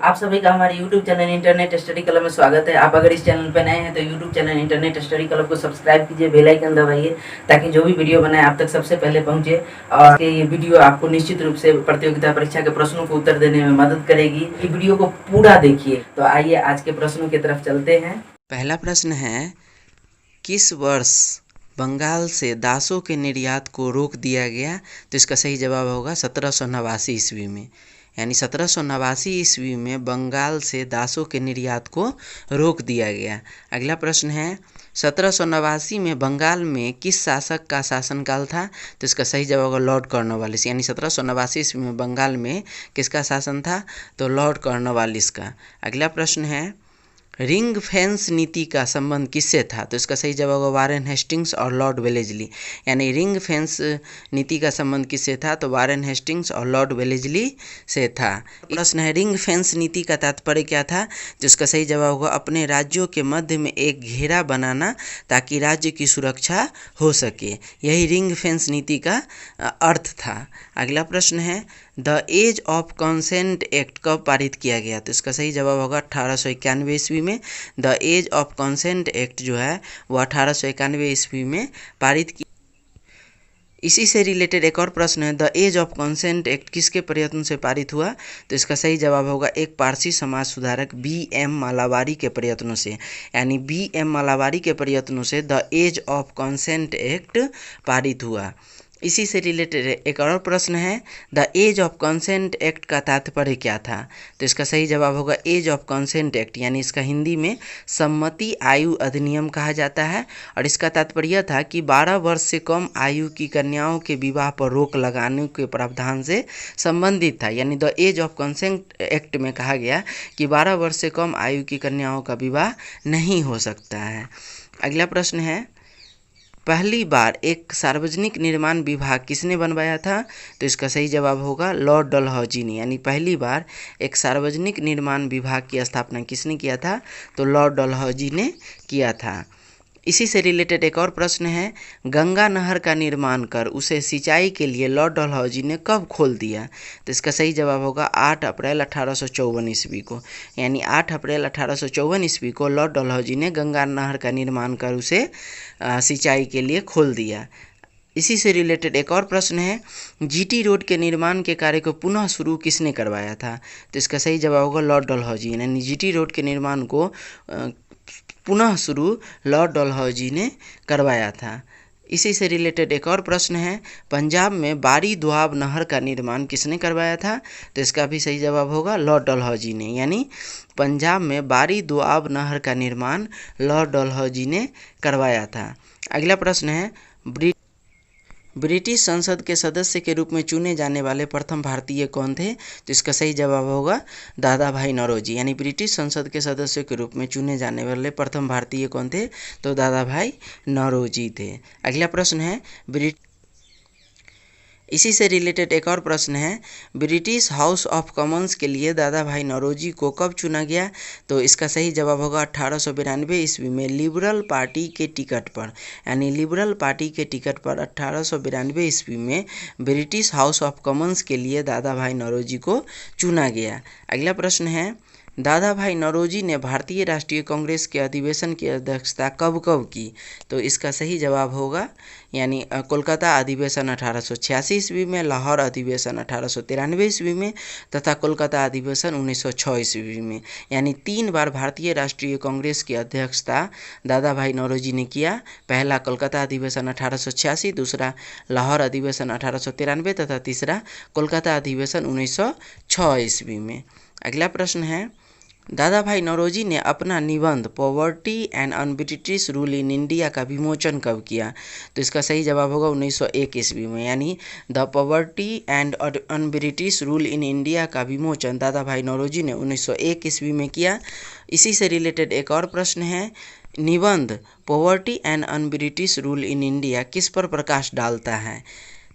आप सभी का हमारे YouTube channel internet study club में स्वागत है। आप अगर इस चैनल पर नए हैं तो YouTube channel internet study club को सब्सक्राइब कीजिए, बेल आइकन दबाइए ताकि जो भी वीडियो बनाए आप तक सबसे पहले पहुंचे। और ये वीडियो आपको निश्चित रूप से प्रतियोगिता परीक्षा के प्रश्नों को उत्तर देने में मदद करेगी। ये वीडियो को पूरा देखिए। तो आइए आज के प्रश्नों की तरफ चलते हैं। पहला प्रश्न है, किस वर्ष बंगाल से दासों के निर्यात को रोक दिया गया? तो इसका सही जवाब होगा 1789 ईस्वी में। यानी 1789 ईस्वी में बंगाल से दासों के निर्यात को रोक दिया गया। अगला प्रश्न है, 1789 में बंगाल में किस शासक का शासनकाल था? तो इसका सही जवाब होगा लॉर्ड कॉर्नवालिस। यानी 1789 ईस्वी में बंगाल में किसका शासन था? तो लॉर्ड कॉर्नवालिस का। अगला प्रश्न है, रिंग फेंस नीति का संबंध किससे था? तो इसका सही जवाब होगा वारेन हेस्टिंग्स और लॉर्ड वेलेस्ली। यानी रिंग फेंस नीति का संबंध किससे था? तो वारेन हेस्टिंग्स और लॉर्ड वेलेस्ली से था। प्रश्न है, रिंग फेंस नीति का तात्पर्य क्या था? तो इसका सही जवाब होगा अपने राज्यों के मध्य में एक घेरा बनाना ताकि राज्य की सुरक्षा हो सके। यही रिंग फेंस नीति का अर्थ था। अगला प्रश्न है, the age of consent act कब पारित किया गया? तो इसका सही जवाब होगा 1891 ईस्वी में। The age of consent act जो है वो 1891 ईस्वी में पारित की। इसी से रिलेटेड एक और प्रश्न है, the age of consent act किसके प्रयत्न से पारित हुआ? तो इसका सही जवाब होगा एक पारसी समाज सुधारक बी.एम. मालाबारी के प्रयत्नों से। यानी बी.एम. मालाबारी के प्रयत्नों से the age of consent act पारित हुआ। इसी से रिलेटेड एक और प्रश्न है, the age of consent act का तात्पर्य क्या था? तो इसका सही जवाब होगा एज ऑफ कंसेंट एक्ट, यानी इसका हिंदी में सम्मति आयु अधिनियम कहा जाता है। और इसका तात्पर्य था कि 12 वर्ष से कम आयु की कन्याओं के विवाह पर रोक लगाने के प्रावधान से संबंधित था। यानी the age of consent act में कहा गया कि 12 वर्ष से कम आयु की कन्याओं का विवाह नहीं हो सकता है। अगला प्रश्न है, पहली बार एक सार्वजनिक निर्माण विभाग किसने बनवाया था? तो इसका सही जवाब होगा लॉर्ड डलहौजी ने। यानी पहली बार एक सार्वजनिक निर्माण विभाग की स्थापना किसने किया था? तो लॉर्ड डलहौजी ने किया था। इसी से रिलेटेड एक और प्रश्न है, गंगा नहर का निर्माण कर उसे सिंचाई के लिए लॉर्ड डलहौजी ने कब खोल दिया? तो इसका सही जवाब होगा 8 अप्रैल 1854 ईस्वी को। यानी 8 अप्रैल 1854 ईस्वी को लॉर्ड डलहौजी ने गंगा नहर का निर्माण कर उसे सिंचाई के लिए खोल दिया। इसी से रिलेटेड एक और प्रश्न है, जीटी रोड के निर्माण के कार्य को पुनः शुरू किसने करवाया था? तो इसका सही जवाब होगा लॉर्ड डलहौजी। यानी जीटी रोड के निर्माण को पुनः शुरू लॉर्ड डलहौजी ने करवाया था। इसी से रिलेटेड एक और प्रश्न है, पंजाब में बारी दोआब नहर का निर्माण किसने करवाया था? तो इसका भी सही जवाब होगा लॉर्ड डलहौजी ने। यानी पंजाब में बारी दोआब नहर का निर्माण लॉर्ड डलहौजी ने करवाया था। अगला प्रश्न है, ब्रिटिश संसद के सदस्य के रूप में चुने जाने वाले प्रथम भारतीय कौन थे? तो इसका सही जवाब होगा दादा भाई नौरोजी। यानी ब्रिटिश संसद के सदस्य के रूप में चुने जाने वाले प्रथम भारतीय कौन थे? तो दादा भाई नौरोजी थे। अगला प्रश्न है, इसी से रिलेटेड एक और प्रश्न है, ब्रिटिश हाउस ऑफ कॉमन्स के लिए दादा भाई नौरोजी को कब चुना गया? तो इसका सही जवाब होगा 1892 ईस्वी में लिबरल पार्टी के टिकट पर। यानी लिबरल पार्टी के टिकट पर 1892 ईस्वी में ब्रिटिश हाउस ऑफ कॉमन्स के लिए दादा भाई नौरोजी को चुना गया। अगला प्रश्न है, दादा भाई नौरोजी ने भारतीय राष्ट्रीय कांग्रेस के अधिवेशन की अध्यक्षता कब कब की? तो इसका सही जवाब होगा यानी कोलकाता अधिवेशन 1886 ईस्वी में, लाहौर अधिवेशन 1893 ईस्वी में तथा कोलकाता अधिवेशन 1906 ईस्वी में। यानी 3 बार भारतीय राष्ट्रीय कांग्रेस की अध्यक्षता दादा भाई नौरोजी ने किया। पहला कोलकाता अधिवेशन 1886, दूसरा लाहौर अधिवेशन 1893 तथा तीसरा कोलकाता अधिवेशन 1906 ईस्वी में। अगला प्रश्न है, दादा भाई नौरोजी ने अपना निबंध poverty and un British rule in India का विमोचन कब किया? तो इसका सही जवाब होगा 1901 ईस्वी में। यानी the poverty and un British rule in India का विमोचन दादा भाई नौरोजी ने 1901 ईस्वी में किया। इसी से रिलेटेड एक और प्रश्न है, निबंध poverty and un British rule in India किस पर प्रकाश डालता है?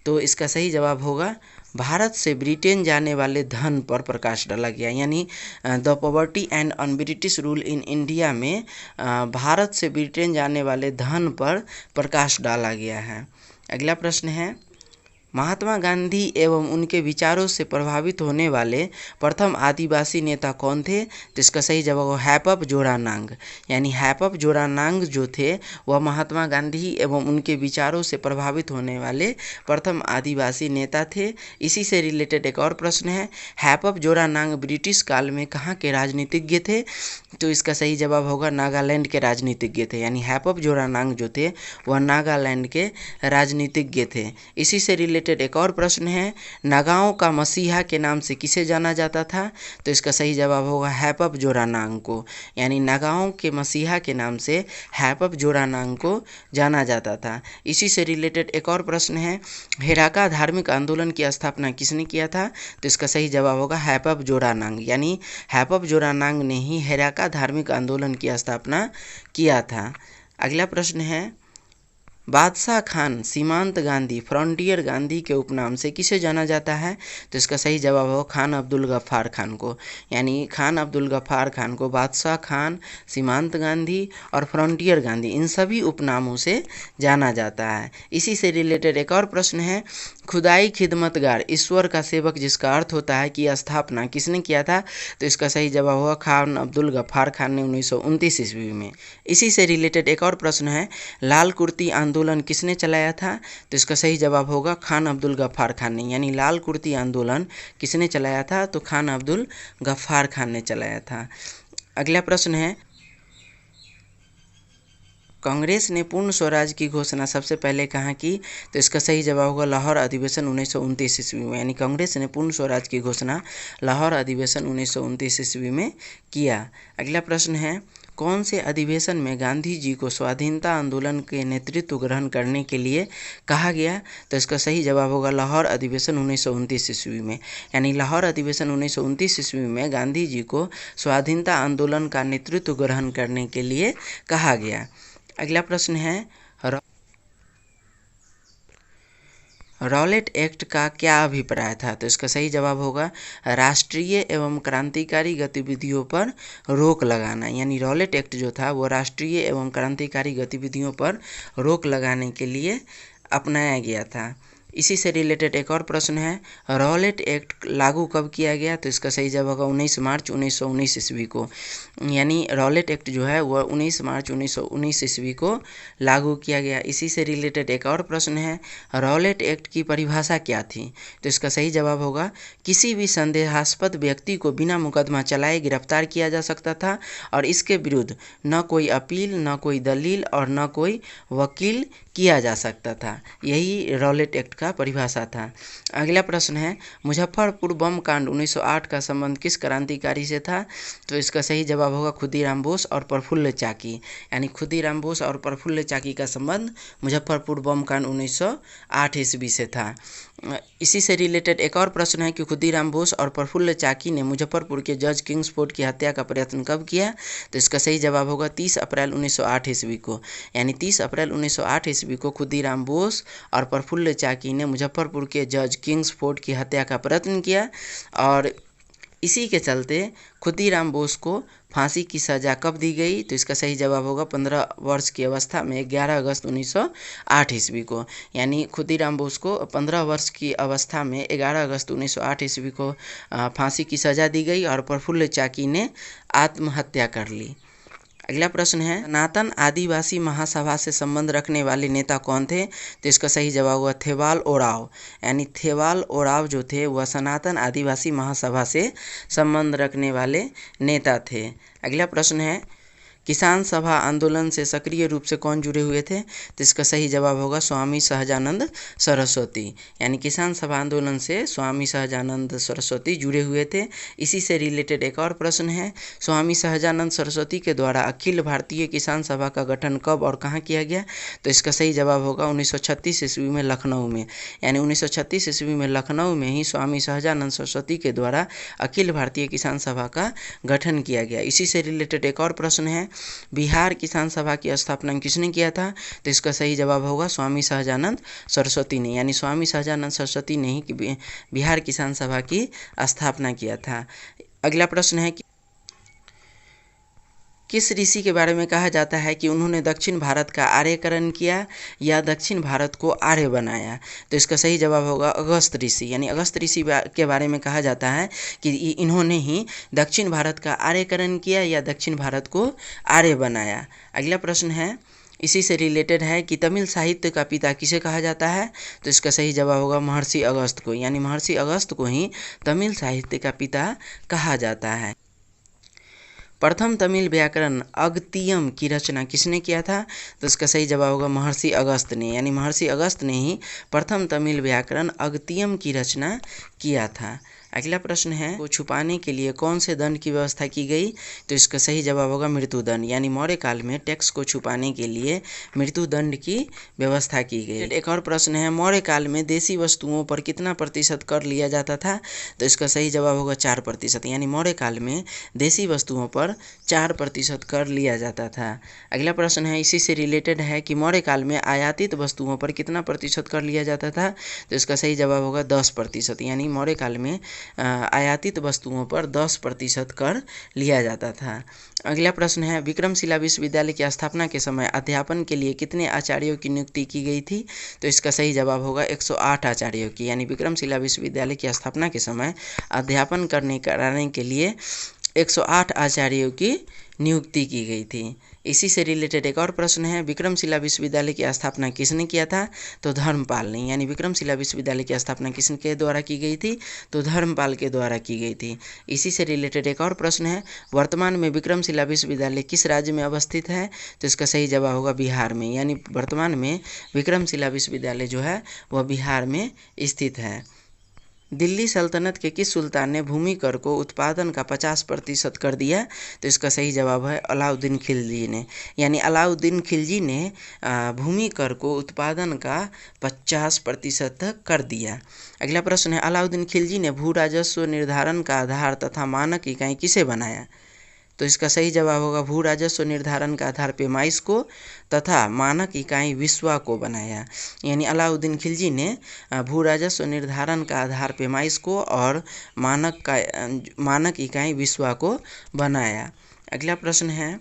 तो इसका सही जवाब होगा भारत से ब्रिटेन जाने वाले धन पर प्रकाश डाला गया। यानी the poverty and un British rule in India में भारत से ब्रिटेन जाने वाले धन पर प्रकाश डाला गया है। अगला प्रश्न है, महात्मा गांधी एवं उनके विचारों से प्रभावित होने वाले प्रथम आदिवासी नेता कौन थे? तो इसका सही जवाब हो हैपअप जोरानांग। यानी हैपअप जोरानांग जो थे वह महात्मा गांधी एवं उनके विचारों से प्रभावित होने वाले प्रथम आदिवासी नेता थे। इसी से रिलेटेड एक और प्रश्न है, हैपअप जोरानांग ब्रिटिश काल में कहाँ के राजनीतिज्ञ थे? तो इसका सही जवाब होगा नागालैंड के राजनीतिज्ञ थे। यानी हैपअप जोरानांग जो थे वह नागालैंड के राजनीतिज्ञ थे। इसी से रिलेटेड एक और प्रश्न है, नागाओं का मसीहा के नाम से किसे जाना जाता था? तो इसका सही जवाब होगा हैपअप जोरानांग को। यानी नागाओं के मसीहा के नाम से हैपअप जोरानांग को जाना जाता था। इसी से रिलेटेड एक और प्रश्न है, हेराका धार्मिक आंदोलन की स्थापना किसने किया था? तो इसका सही जवाब होगा हैपअप जोरानांग। यानी हैपअप जोरानांग ने ही हेराका धार्मिक आंदोलन की स्थापना किया था। अगला प्रश्न है, बादशाह खान सीमांत गांधी फ्रंटियर गांधी के उपनाम से किसे जाना जाता है? तो इसका सही जवाब हो खान अब्दुल गफ्फार खान को। यानी खान अब्दुल गफ्फार खान को बादशाह खान, सीमांत गांधी और फ्रंटियर गांधी इन सभी उपनामों से जाना जाता है। इसी से रिलेटेड एक और प्रश्न है, खुदाई खिदमतगार ईश्वर का सेवक जिसका अर्थ होता है कि स्थापना किसने किया था? तो इसका सही जवाब होगा खान अब्दुल गफ्फार खान ने 1929 ईस्वी में। इसी से रिलेटेड एक और प्रश्न है, लाल कुर्ती आंदोलन किसने चलाया था? तो इसका सही जवाब होगा खान अब्दुल गफ्फार खान ने। यानी लाल कुर्ती आंदोलन किसने चलाया था? तो खान अब्दुल गफ्फार खान ने चलाया था। अगला प्रश्न है, कांग्रेस ने पूर्ण स्वराज की घोषणा सबसे पहले कहाँ की? तो इसका सही जवाब होगा लाहौर अधिवेशन 1929 ईस्वी में। यानी कांग्रेस ने पूर्ण स्वराज की घोषणा लाहौर अधिवेशन 1929 ईस्वी में किया। अगला प्रश्न है, कौन से अधिवेशन में गांधी जी को स्वाधीनता आंदोलन के नेतृत्व ग्रहण करने के लिए कहा गया? तो इसका सही जवाब होगा लाहौर अधिवेशन 1929 ईस्वी में। यानी लाहौर अधिवेशन 1929 ईस्वी में गांधी जी को स्वाधीनता आंदोलन का नेतृत्व ग्रहण करने के लिए कहा गया। अगला प्रश्न है, रॉलेट एक्ट का क्या अभिप्राय था? तो इसका सही जवाब होगा राष्ट्रीय एवं क्रांतिकारी गतिविधियों पर रोक लगाना। यानी रॉलेट एक्ट जो था वो राष्ट्रीय एवं क्रांतिकारी गतिविधियों पर रोक लगाने के लिए अपनाया गया था। इसी से रिलेटेड एक और प्रश्न है, रॉलेट एक्ट लागू कब किया गया? तो इसका सही जवाब होगा 19 मार्च 1919 ईस्वी को। यानी रॉलेट एक्ट जो है वह 19 मार्च 1919 ईस्वी को लागू किया गया। इसी से रिलेटेड एक और प्रश्न है, रॉलेट एक्ट की परिभाषा क्या थी? तो इसका सही जवाब होगा किसी भी संदेहास्पद व्यक्ति को बिना मुकदमा चलाए गिरफ्तार किया जा सकता था और इसके विरुद्ध न कोई अपील, न कोई दलील और न कोई वकील किया जा सकता था। यही रॉलेट एक्ट का परिभाषा था। अगला प्रश्न है, मुजफ्फरपुर बम कांड 1908 का संबंध किस क्रांतिकारी से था? तो इसका सही जवाब होगा खुदीराम बोस और प्रफुल्ल चाकी। यानी खुदीराम बोस और प्रफुल्ल चाकी का संबंध मुजफ्फरपुर बम कांड 1908 ईस्वी से था। इसी से रिलेटेड एक और प्रश्न है कि खुदीराम बोस और प्रफुल्ल चाकी ने मुजफ्फरपुर के जज किंग्सफोर्ड की हत्या का प्रयत्न कब किया? तो इसका सही जवाब होगा 30 अप्रैल 1908 ईस्वी को। यानी 30 अप्रैल 1908 ईस्वी को खुदीराम बोस और प्रफुल्ल चाकी ने मुजफ्फरपुर के जज किंग्सफोर्ड की हत्या का प्रयत्न किया और इसी के चलते खुदीराम बोस को फांसी की सज़ा कब दी गई? तो इसका सही जवाब होगा 15 वर्ष की अवस्था में 11 अगस्त 1908 ईस्वी को। यानी खुदीराम बोस को 15 वर्ष की अवस्था में 11 अगस्त 1908 ईस्वी को फांसी की सज़ा दी गई और प्रफुल्ल चाकी ने आत्महत्या कर ली। अगला प्रश्न है, सनातन आदिवासी महासभा से संबंध रखने वाले नेता कौन थे? तो इसका सही जवाब हुआ थेवाल ओराव। यानी थेवाल ओराव जो थे वह सनातन आदिवासी महासभा से संबंध रखने वाले नेता थे। अगला प्रश्न है, किसान सभा आंदोलन से सक्रिय रूप से कौन जुड़े हुए थे? तो इसका सही जवाब होगा स्वामी सहजानंद सरस्वती। यानी किसान सभा आंदोलन से स्वामी सहजानंद सरस्वती जुड़े हुए थे। इसी से रिलेटेड एक और प्रश्न है, स्वामी सहजानंद सरस्वती के द्वारा अखिल भारतीय किसान सभा का गठन कब और कहाँ किया गया? तो इसका सही जवाब होगा 1936 ईस्वी में लखनऊ में। यानी 1936 ईस्वी में लखनऊ में ही स्वामी सहजानंद सरस्वती के द्वारा अखिल भारतीय किसान सभा का गठन किया गया। इसी से रिलेटेड एक और प्रश्न है, बिहार किसान सभा की स्थापना किसने किया था? तो इसका सही जवाब होगा स्वामी सहजानंद सरस्वती ने। यानी स्वामी सहजानंद सरस्वती ने ही बिहार किसान सभा की स्थापना किया था। अगला प्रश्न है, किस ऋषि के बारे में कहा जाता है कि उन्होंने दक्षिण भारत का आर्यकरण किया या दक्षिण भारत को आर्य बनाया? तो इसका सही जवाब होगा अगस्त ऋषि। यानी अगस्त ऋषि के बारे में कहा जाता है कि इन्होंने ही दक्षिण भारत का आर्यकरण किया या दक्षिण भारत को आर्य बनाया। अगला प्रश्न है, इसी से रिलेटेड है कि तमिल साहित्य का पिता किसे कहा जाता है? तो इसका सही जवाब होगा महर्षि अगस्त को। यानी महर्षि अगस्त को ही तमिल साहित्य का पिता कहा जाता है। प्रथम तमिल व्याकरण अगतियम की रचना किसने किया था? तो इसका सही जवाब होगा महर्षि अगस्त ने। यानी महर्षि अगस्त ने ही प्रथम तमिल व्याकरण अगतियम की रचना किया था। अगला प्रश्न है, को छुपाने के लिए कौन से दंड की व्यवस्था की गई? तो इसका सही जवाब होगा मृत्युदंड। यानी मौर्य काल में टैक्स को छुपाने के लिए मृत्युदंड की व्यवस्था की गई। एक और प्रश्न है, मौर्य काल में देसी वस्तुओं पर कितना प्रतिशत कर लिया जाता था? तो इसका सही जवाब होगा 4%। यानी मौर्य काल में देसी वस्तुओं पर 4% कर लिया जाता था। अगला प्रश्न है, इसी से रिलेटेड है कि मौर्य काल में आयातित वस्तुओं पर कितना प्रतिशत कर लिया जाता था? तो इसका सही जवाब होगा 10%। यानी मौर्य काल में आयातित वस्तुओं पर 10% कर लिया जाता था। अगला प्रश्न है, विक्रमशिला विश्वविद्यालय की स्थापना के समय अध्यापन के लिए कितने आचार्यों की नियुक्ति की गई थी? तो इसका सही जवाब होगा 108 आचार्यों की। यानी विक्रमशिला विश्वविद्यालय की स्थापना के समय अध्यापन कराने के लिए 108 आचार्यों की नियुक्ति की गई थी। इसी से रिलेटेड एक और प्रश्न है, विक्रमशिला विश्वविद्यालय की स्थापना किसने किया था? तो धर्मपाल ने। यानी विक्रमशिला विश्वविद्यालय की स्थापना किसके द्वारा की गई थी? तो धर्मपाल के द्वारा की गई थी। इसी से रिलेटेड एक और प्रश्न है, वर्तमान में विक्रमशिला विश्वविद्यालय किस राज्य में अवस्थित है? तो इसका सही जवाब होगा बिहार में। यानी वर्तमान में विक्रमशिला विश्वविद्यालय जो है वह बिहार में स्थित है। दिल्ली सल्तनत के किस सुल्तान ने भूमि कर को उत्पादन का 50% कर दिया? तो इसका सही जवाब है अलाउद्दीन खिलजी ने। यानी अलाउद्दीन खिलजी ने भूमि कर को उत्पादन का 50% तक कर दिया। अगला प्रश्न है, अलाउद्दीन खिलजी ने भू राजस्व निर्धारण का आधार तथा मानक इकाई किसे बनाया? तो इसका सही जवाब होगा भू राजस्व निर्धारण का आधार पेमाइश को तथा मानक इकाई विस्वा को बनाया। यानी अलाउद्दीन खिलजी ने भू राजस्व निर्धारण का आधार पेमाइश को और मानक इकाई विस्वा को बनाया। अगला प्रश्न है,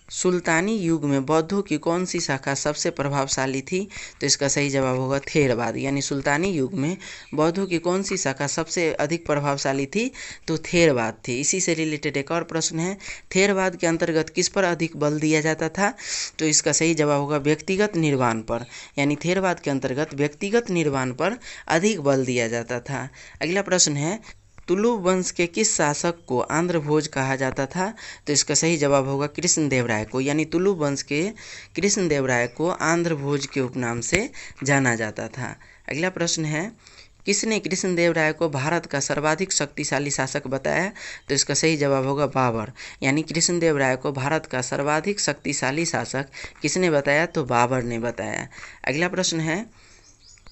सुल्तानी युग में बौद्धों की कौन सी शाखा सबसे प्रभावशाली थी? तो इसका सही जवाब होगा थेरवाद। यानी सुल्तानी युग में बौद्धों की कौन सी शाखा सबसे अधिक प्रभावशाली थी? तो थेरवाद थी। इसी से रिलेटेड एक और प्रश्न है, थेरवाद के अंतर्गत किस पर अधिक बल दिया जाता था? तो इसका सही जवाब होगा व्यक्तिगत निर्वाण पर। यानी थेरवाद के अंतर्गत व्यक्तिगत निर्वाण पर अधिक बल दिया जाता था। अगला प्रश्न है, तुलु वंश के किस शासक को आंध्र भोज कहा जाता था? तो इसका सही जवाब होगा कृष्णदेवराय को। यानी तुलु वंश के कृष्णदेवराय को आंध्र भोज के उपनाम से जाना जाता था। अगला प्रश्न है, किसने कृष्णदेवराय को भारत का सर्वाधिक शक्तिशाली शासक बताया? तो इसका सही जवाब होगा बाबर। यानी कृष्णदेवराय को भारत का सर्वाधिक शक्तिशाली शासक किसने बताया? तो बाबर ने बताया। अगला प्रश्न है,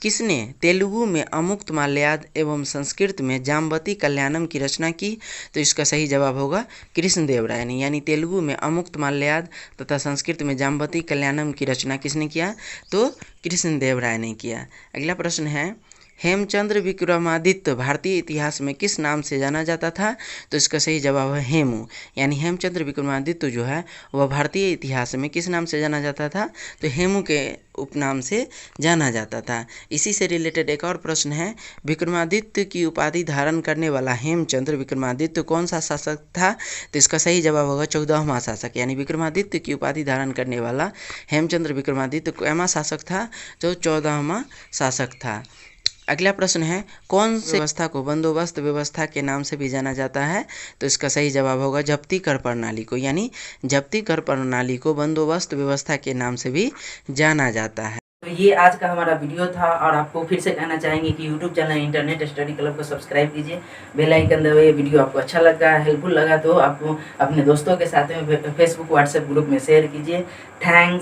किसने तेलुगु में अमुक्त माल्याद एवं संस्कृत में जाम्बती कल्याणम की रचना की? तो इसका सही जवाब होगा कृष्णदेवराय ने। यानी तेलुगु में अमुक्त माल्याद तथा संस्कृत में जाम्बती कल्याणम की रचना किसने किया? तो कृष्णदेवराय ने किया। अगला प्रश्न है, हेमचंद्र विक्रमादित्य भारतीय इतिहास में किस नाम से जाना जाता था? तो इसका सही जवाब है हेमू। यानी हेमचंद्र विक्रमादित्य जो है वह भारतीय इतिहास में किस नाम से जाना जाता था? तो हेमू के उपनाम से जाना जाता था। इसी से रिलेटेड एक और प्रश्न है, विक्रमादित्य की उपाधि धारण करने वाला हेमचंद्र विक्रमादित्य कौन सा शासक था? तो इसका सही जवाब होगा 14वां शासक। यानी विक्रमादित्य की उपाधि धारण करने वाला हेमचंद्र विक्रमादित्य कौन शासक था? तो 14वां शासक था। अगला प्रश्न है, कौन से व्यवस्था को बंदोबस्त व्यवस्था के नाम से भी जाना जाता है? तो इसका सही जवाब होगा जब्ती कर प्रणाली को। यानी जब्ती कर प्रणाली को बंदोबस्त व्यवस्था के नाम से भी जाना जाता है। तो ये आज का हमारा वीडियो था और आपको फिर से कहना चाहेंगे कि YouTube channel internet study club को सब्सक्राइब कीजिए, बेल आइकन दबाइए। वीडियो आपको अच्छा लगा, हेल्पफुल लगा तो आप अपने दोस्तों के साथ में फेसबुक व्हाट्सएप ग्रुप में शेयर कीजिए। थैंक्स।